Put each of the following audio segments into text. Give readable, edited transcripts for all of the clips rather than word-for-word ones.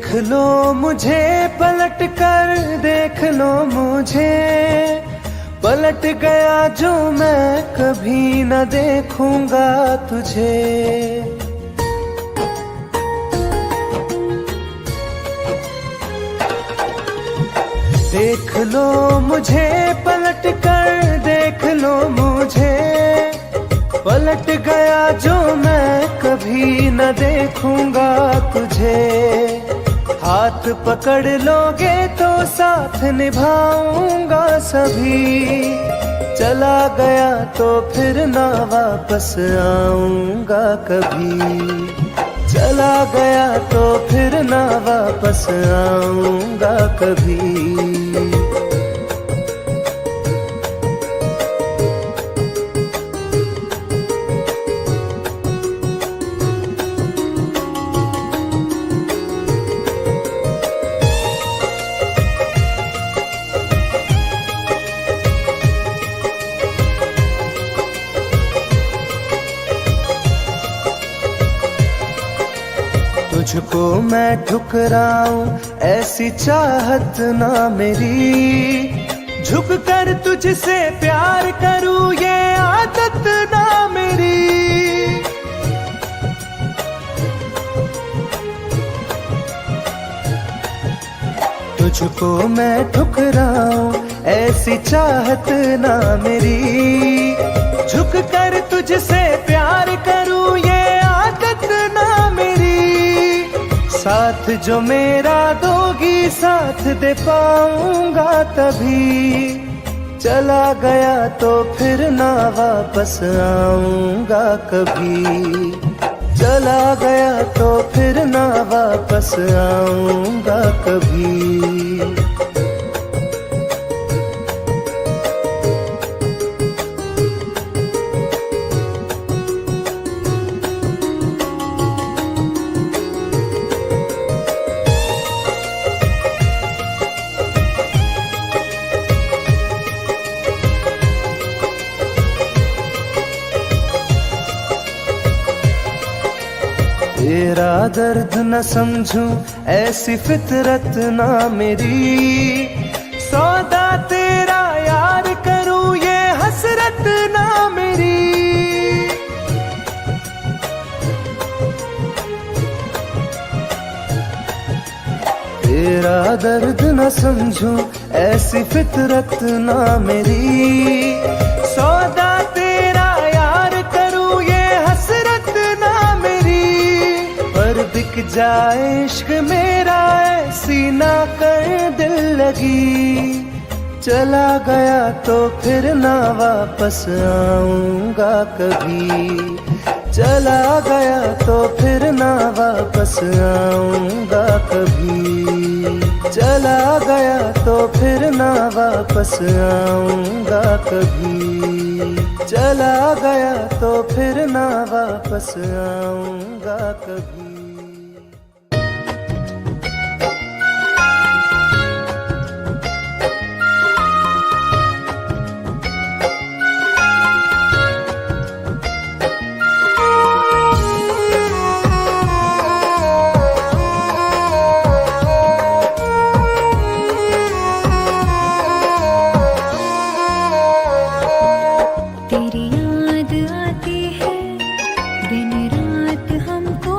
देख लो मुझे पलट कर, देख लो मुझे, पलट गया जो मैं कभी न देखूंगा तुझे। देख लो मुझे पलट कर, देख लो मुझे, पलट गया जो मैं कभी न देखूंगा तुझे। हाथ पकड़ लोगे तो साथ निभाऊंगा सभी, चला गया तो फिर ना वापस आऊंगा कभी। चला गया तो फिर ना वापस आऊंगा कभी। तुझको मैं ठुकराऊं ऐसी चाहत ना मेरी, झुक कर तुझसे प्यार करूं ये आदत ना मेरी। तुझको मैं ठुकराऊं ऐसी चाहत ना मेरी, झुक कर तुझसे प्यार करूं ये आदत ना मेरी। साथ जो मेरा दोगी साथ दे पाऊंगा तभी, चला गया तो फिर ना वापस आऊंगा कभी। चला गया तो फिर ना वापस आऊंगा कभी। तेरा दर्द न समझूं ऐसी फितरत ना मेरी, सौदा तेरा यार करूं ये हसरत ना मेरी। तेरा दर्द न समझूं ऐसी फितरत ना मेरी, सौदा तेरा यार करूं ये हसरत ना मेरी। पर बिक जाए इश्क मेरा ऐसी ना कर दिल लगी, चला गया तो फिर ना वापस आऊंगा कभी। चला गया तो फिर ना वापस आऊंगा कभी। चला गया तो फिर ना वापस आऊंगा कभी। चला गया तो फिर ना वापस आऊंगा कभी। तेरी याद आती है दिन रात हमको,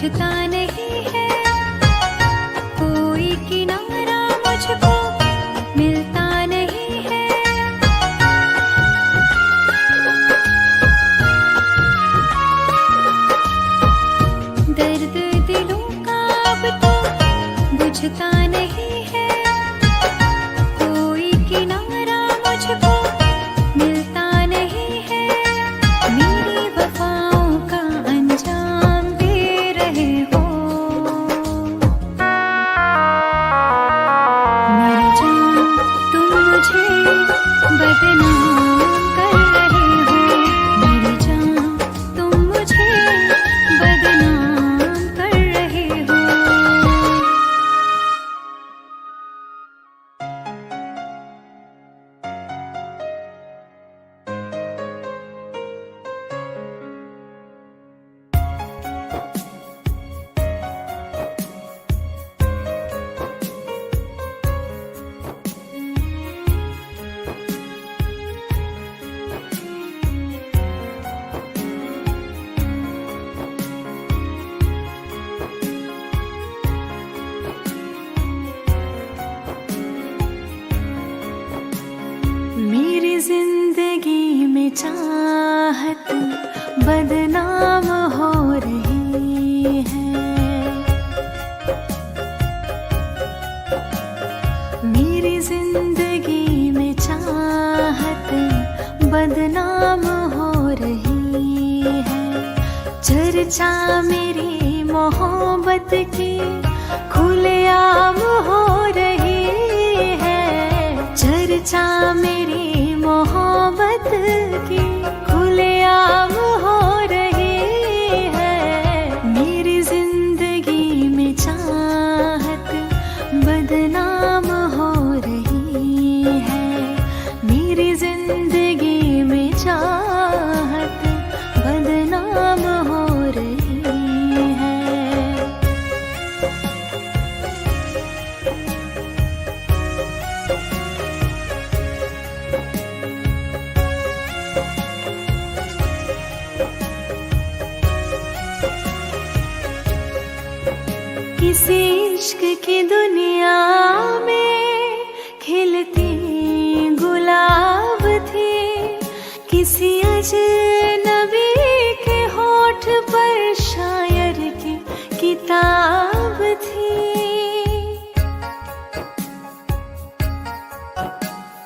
बुझता नहीं है, कोई किनारा मुझको मिलता नहीं है। दर्द दिलों का अब तो बुझता नहीं है, कोई किनारा मुझको मिलता नहीं है। मेरी वफाओं का अंजाम दे रहे हो, मेरी जान तुम मुझे बदनाम कर रहे हो, मेरी जान तुम मुझे बदनाम कर रहे हो। मेरी जिंदगी में चाहत बदनाम हो रही है, मेरी जिंदगी में चाहत बदनाम हो रही है। चर्चा मेरी मोहब्बत की खुलेआम हो रही है, चर्चा मेरी मोहब्बत की खुलेआम हो रही है। मेरी जिंदगी में चाहत बदनाम हो रही है, मेरी जिंदगी में चाहत बदनाम हो रही है। किसी इश्क की दुनिया में खिलती गुलाब थी, किसी अजनबी के होठ पर शायर की किताब थी।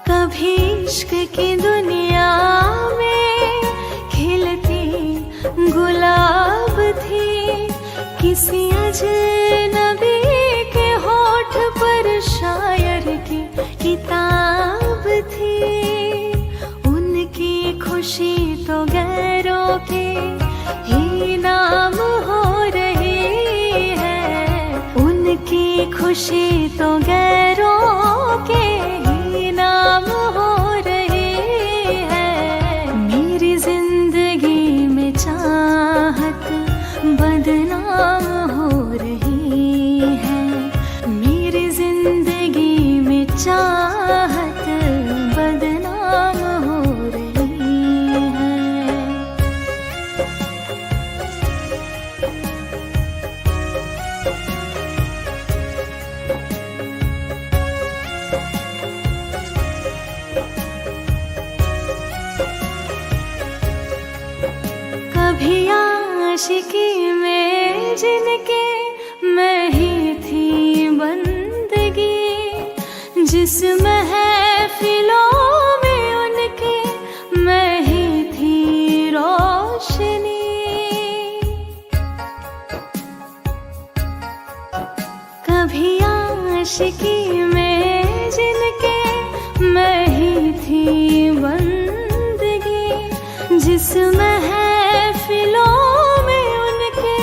कभी इश्क की दुनिया में खिलती गुलाब थी, किसी अजनबी के होठ पर शायर की किताब थी। उनकी खुशी तो गैरों के ही नाम हो रही है, उनकी खुशी तो गैरों के ही नाम हो रही है। मेरी जिंदगी में चाहत बदनाम हो रही है, मेरी जिंदगी में चाहत बदनाम हो रही है। कभी आशिकी में जिनके मैं ही थी बंदगी, जिस महफिलों में उनके मैं ही थी रोशनी। कभी आशिकी में जिनके मैं ही थी बंदगी, जिस महफिलों में उनके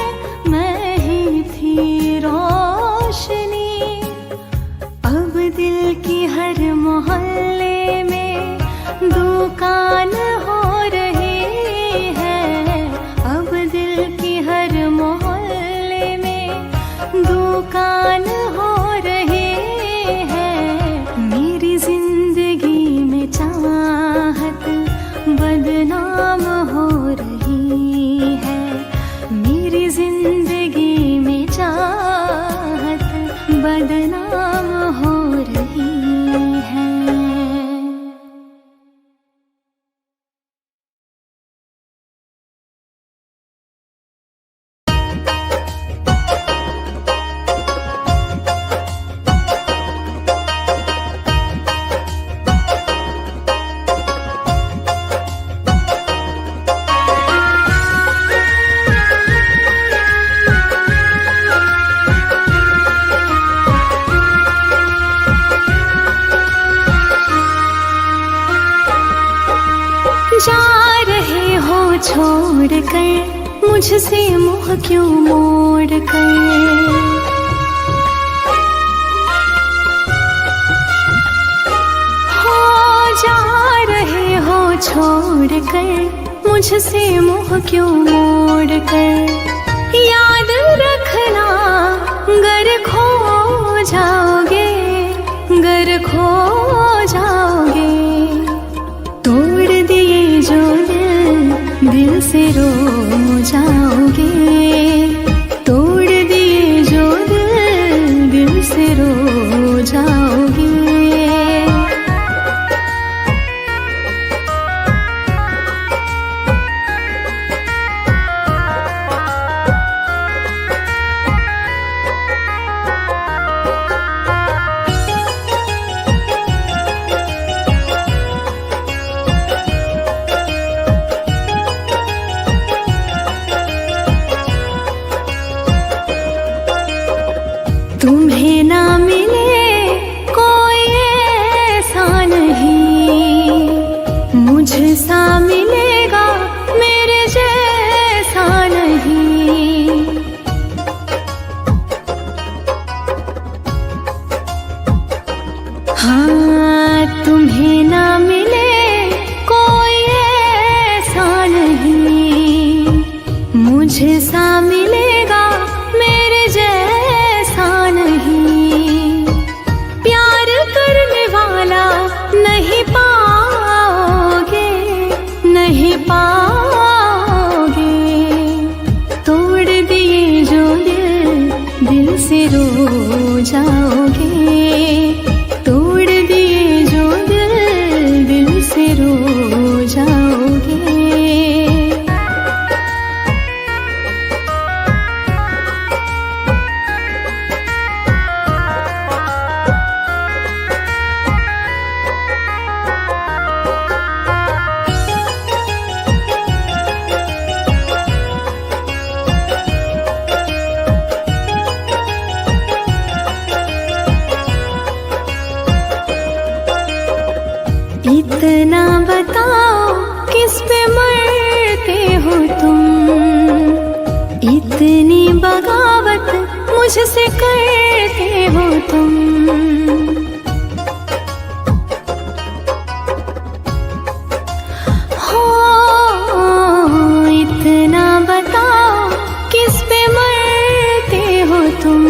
मैं ही थी रोशनी। अब दिल की हर मोहल्ले में दुकान हो रही है, अब दिल की हर मोहल्ले में दुकान हो रही है। मेरी जिंदगी में चाहत बदनाम हो रही है, मेरी जिंदगी छोड़ कर मुझसे मुँह क्यों मोड़ कर। जा रहे हो छोड़ कर मुझसे मुँह क्यों मोड़ कर। याद रखना गर खो जाओगे, गर खो जाओगे। तोड़ दिए जो दिल से रो जाओगे। तोड़ दिए जो दिल से रो जाओगे। तुम्हें ना मिले कोई ऐसा नहीं, मुझसा मिलेगा मेरे जैसा नहीं। हाँ तुम्हें ना मिले कोई ऐसा नहीं, मुझसा मिलेगा मेरे जैसा नहीं। प्यार करने वाला नहीं पाओगे, नहीं पाओगे। तोड़ दिए जो दिल से रो जाओगे। तोड़ दिए जो दिल से रो जाओगे। इतना बताओ किस पे मरते हो तुम, इतनी बगावत मुझसे करते हो तुम। हो इतना बताओ किस पे मरते हो तुम,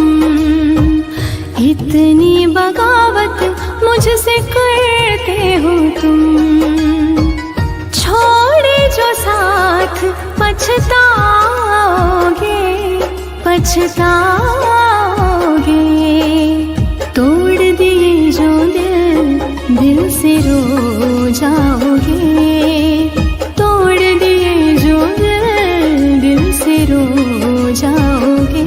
इतनी बगावत मुझसे करते हो तुम। छोड़े जो साथ पछताओगे, पछताओगे। तोड़ दिए जो दिल से रो जाओगे। तोड़ दिए जो दिल से रो जाओगे।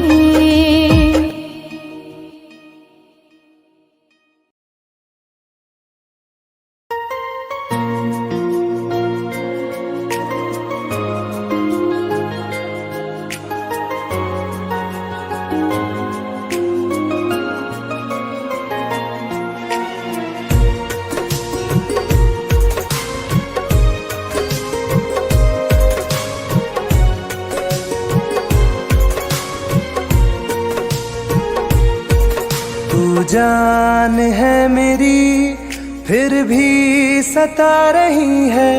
जान है मेरी फिर भी सता रही है,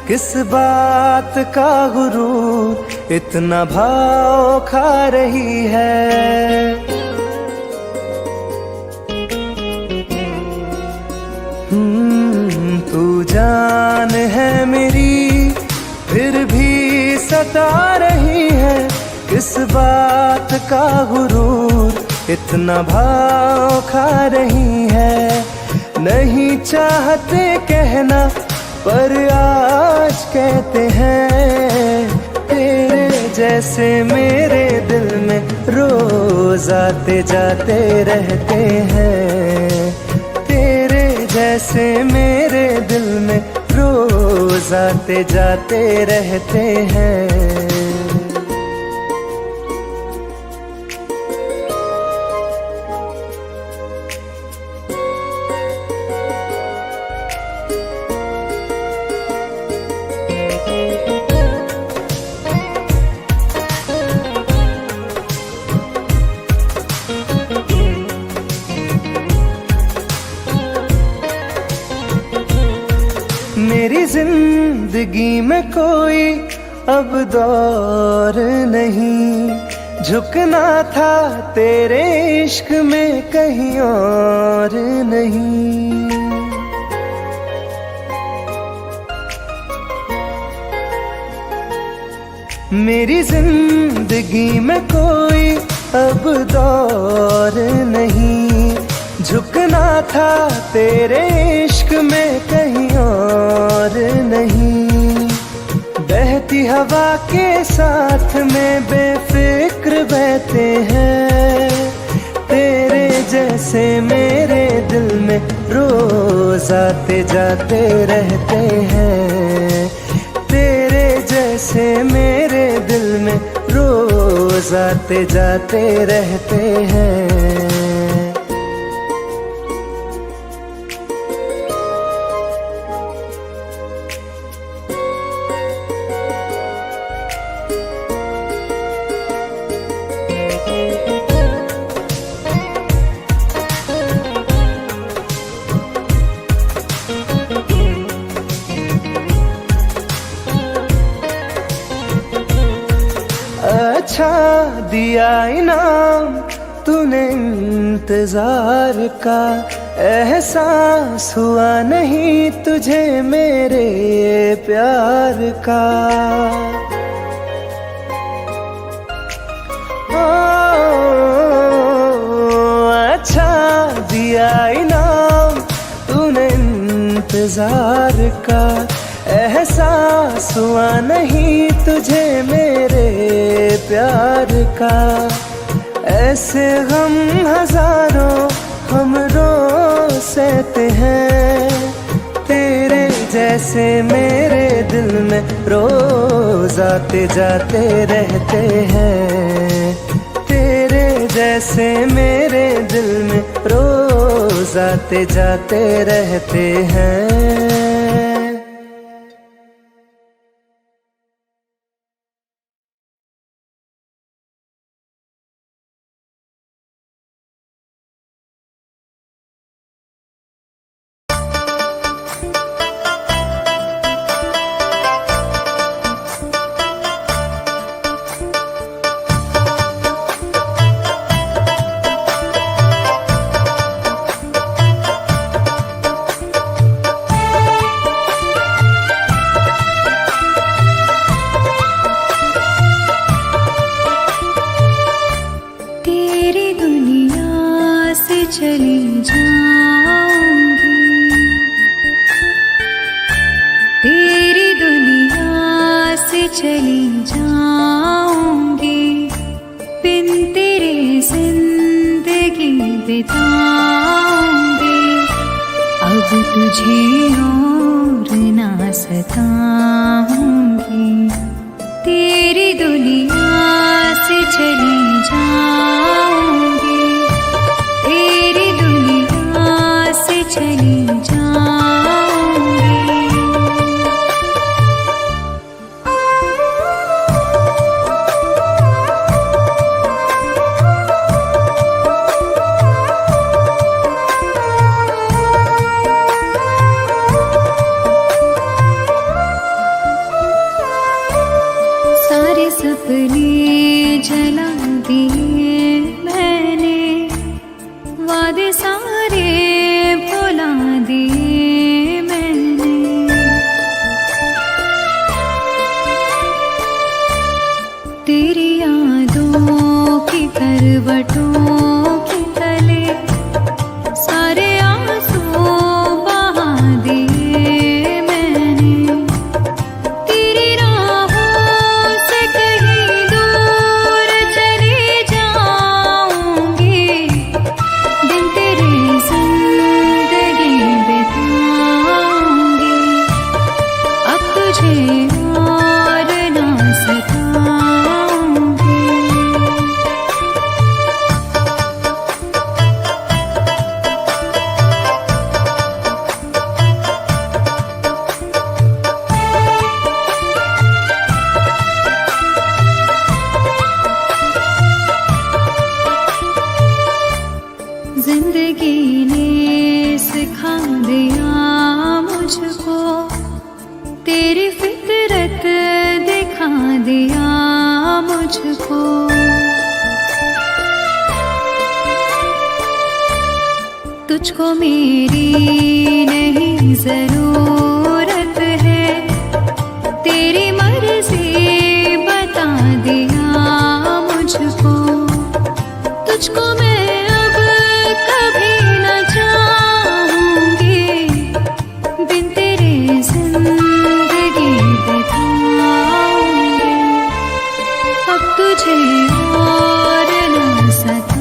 किस बात का गुरूर इतना भाव खा रही है। तू जान है मेरी फिर भी सता रही है, किस बात का गुरूर इतना भाव खा रही है। नहीं चाहते कहना पर आज कहते हैं, तेरे जैसे मेरे दिल में रोज आते जाते रहते हैं। तेरे जैसे मेरे दिल में रोज आते जाते रहते हैं। मेरी जिंदगी में कोई अब दौर नहीं, झुकना था तेरे इश्क में कहीं और नहीं। मेरी जिंदगी में कोई अब दौर नहीं, झुकना था तेरे इश्क में कहीं और नहीं। बहती हवा के साथ में बेफिक्र बहते हैं, तेरे जैसे मेरे दिल में रोज आते जाते रहते हैं। तेरे जैसे मेरे दिल में रोज आते जाते रहते हैं। अच्छा दिया इनाम तूने इंतजार का, एहसास हुआ नहीं तुझे मेरे प्यार का। ओ, अच्छा दिया इनाम तूने इंतजार का, एहसास हुआ नहीं तुझे मेरे प्यार का। ऐसे गम हजारों हम रोज सहते हैं, तेरे जैसे मेरे दिल में रोज आते जाते रहते हैं। तेरे जैसे मेरे दिल में रोज आते जाते रहते हैं। चली जाऊंगी, तेरी दुनिया से चली जाऊंगी, बिन तेरे जिंदगी बिताऊंगी। अब तुझे और ना सताऊंगी, तेरी दुनिया से चली जाऊंगी, तेरी दुनिया से चली जाऊंगी। सारे सपने जला दिए मैंने, वादे सारे भुला मुझको। तुझको मेरी नहीं जरूरत है, तेरी मर्जी बता दिया मुझको। तुझको मैं अब कभी न चाहूंगी, बिन तेरे जिंदगी बिताऊंगी। अब तुझे और न सताऊंगी।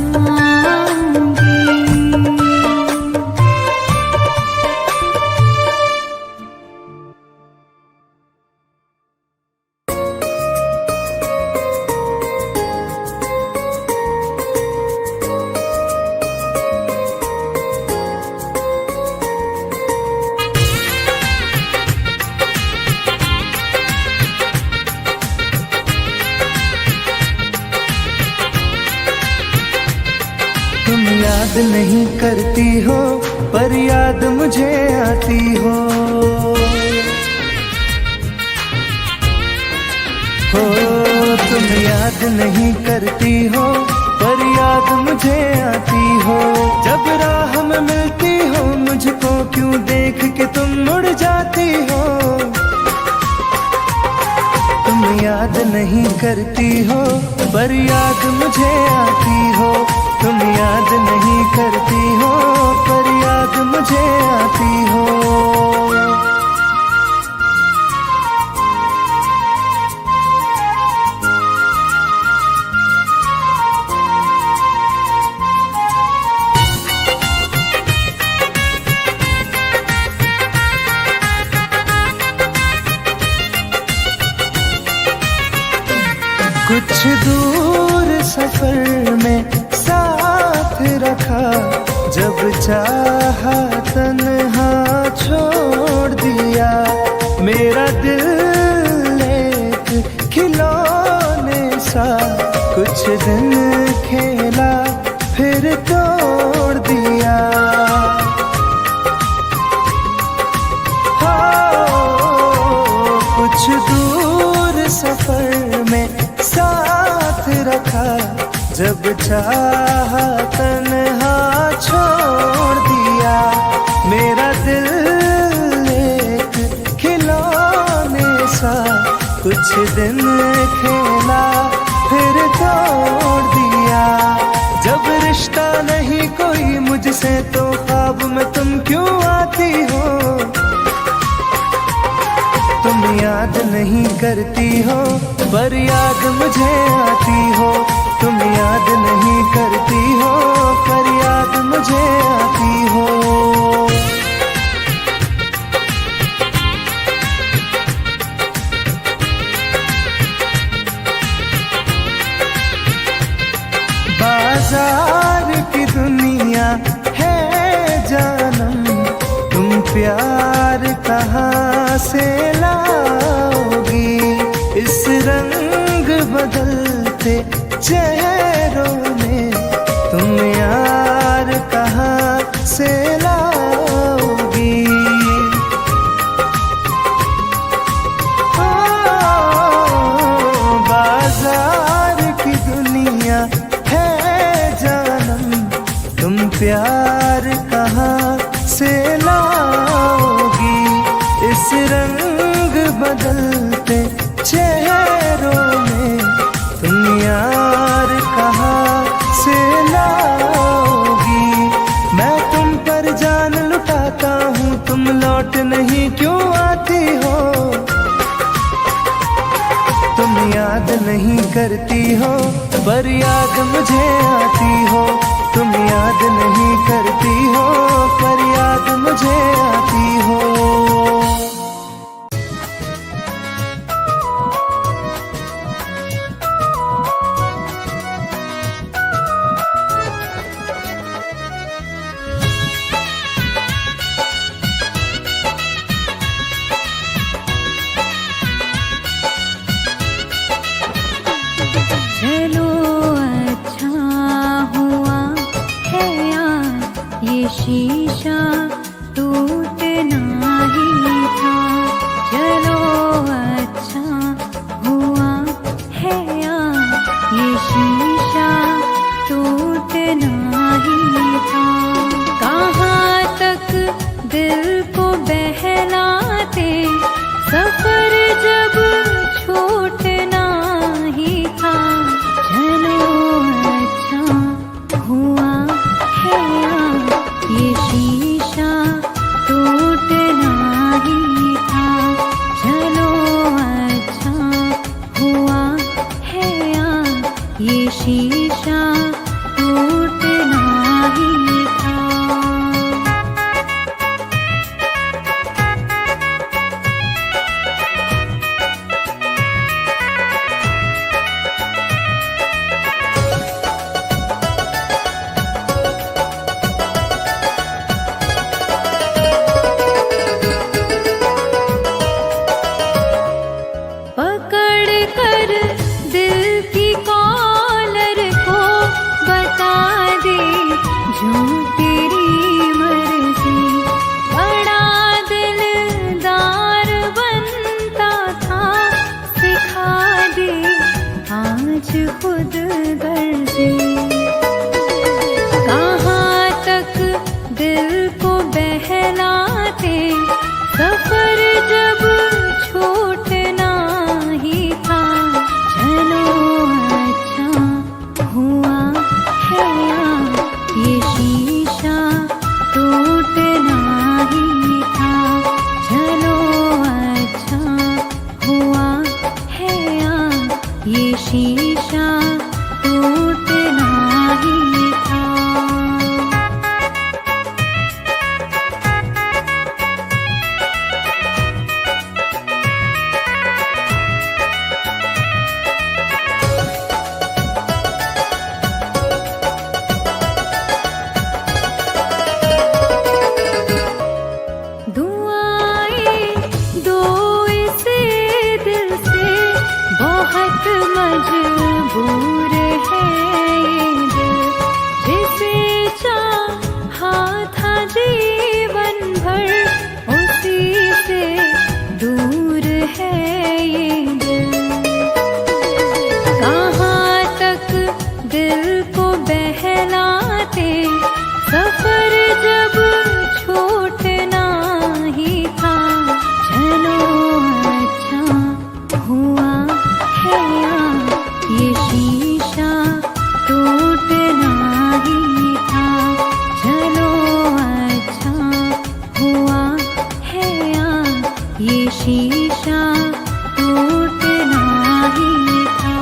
तुम याद नहीं करती हो पर याद मुझे आती हो। तुम याद नहीं करती हो पर याद मुझे आती हो। जब राह में मिलती हो मुझको क्यों देख के तुम मुड़ जाती हो। तुम याद नहीं करती हो पर याद मुझे आती हो। तुम याद नहीं करती हो पर याद मुझे आती हो। कुछ दूर सफर में साथ रखा, जब चाहा तन्हा छोड़ दिया। मेरा दिल एक खिलौने सा कुछ दिन खेला फिर तोड़ दिया। कुछ दूर सफर में साथ रखा, जब चाहा तन्हा छोड़ दिया। मेरा दिल एक खिलौने सा कुछ दिन खेला फिर तोड़ दिया। जब रिश्ता नहीं कोई मुझसे तो ख्वाब में तुम क्यों आती हो। तुम याद नहीं करती हो पर याद मुझे आती हो। तुम याद नहीं करती हो पर याद मुझे आती हो। बाजार की दुनिया है जानम, तुम प्यार कहाँ से लाओगी। इस रंग बदलते चेहरों में तुम यार कहाँ से लाओगी। बाजार की दुनिया है जानम, तुम प्यार कहाँ से लाओगी। इस रंग बदलते चेहरों में तुम यार कहाँ से लाओगी। मैं तुम पर जान लुटाता हूँ, तुम लौट नहीं क्यों आती हो। तुम याद नहीं करती हो पर याद मुझे आती हो। तुम याद नहीं करती हो पर याद मुझे आती हो। चलो अच्छा हुआ है यार ये शीशा टूटा। को बहलाते, सफर जब छूटना ही था। चलो अच्छा हुआ है ये शीशा टूटना ही था। चलो अच्छा हुआ है ये शीशा टूटना ही था। पकड़ कर दिल की कॉलर को बता दे जो तेरी मर्जी। बड़ा दिलदार बनता था, सिखा दे आज खुद गर्जी। कहाँ तक दिल को बहलाते, सफर जब छूटना ही था। चलो अच्छा हुआ है ये शीशा टूटना ही था। चलो अच्छा हुआ है ये शीशा टूटना ही था। दुआएं दो इसे दिल से, बहुत मजबूर है ये दिल। जिसे चाहा था जीवन भर, उसी से दूर है ये दिल। कहाँ तक दिल को बहलाते, सफर जब छूटना ही था। चलो अच्छा हुआ है ये शीशा टूटना ही था। चलो अच्छा हुआ है ये शीशा टूटना ही था।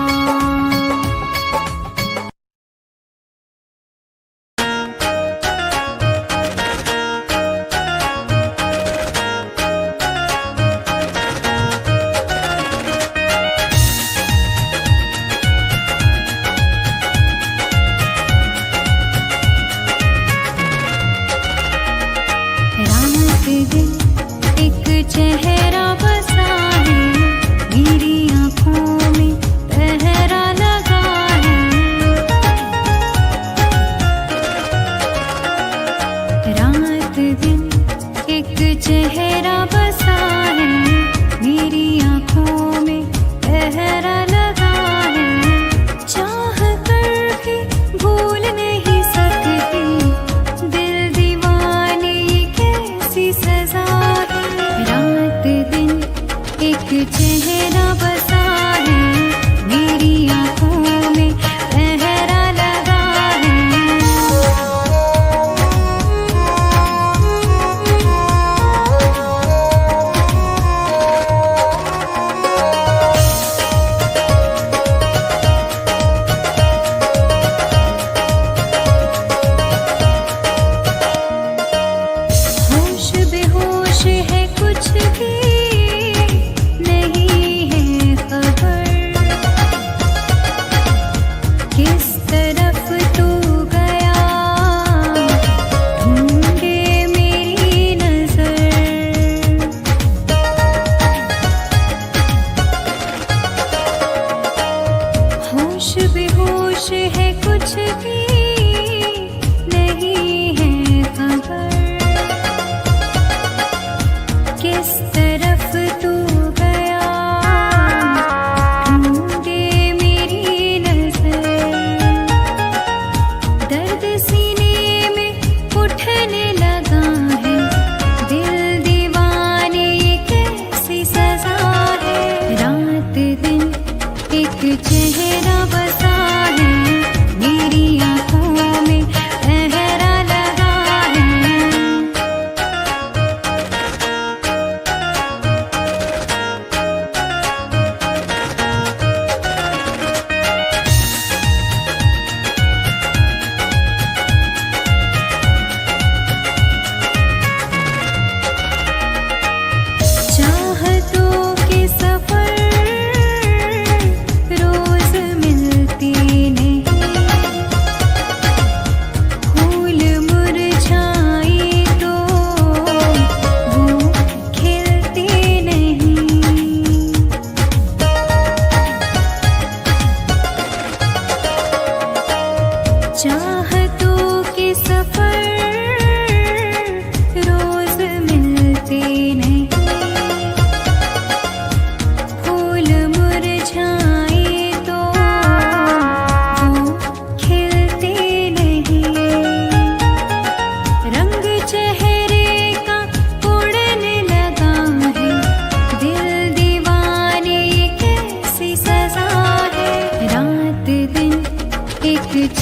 रात दिन एक चेहरा बसा है, मेरी आँखों में पहरा लगा है। रात दिन एक चेहरा बसा है, मेरी आँखों में पहरा लगा है। चाह कर भी भूल नहीं सकती, दिल दीवाने ये कैसी सजा है। रात दिन एक चेहरा बसा है, मेरी आँखों में पहरा लगा है। होश बेहोश है, कुछ भी नहीं है खबर। किस तरफ तू गया, ढूंढे मेरी नजर। होश बेहोश है, कुछ भी नहीं है खबर। किस तरफ तू गया, ढूंढे मेरी नजर। दर्द सीने में उठने लगा है, दिल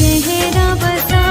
चेहरा बसा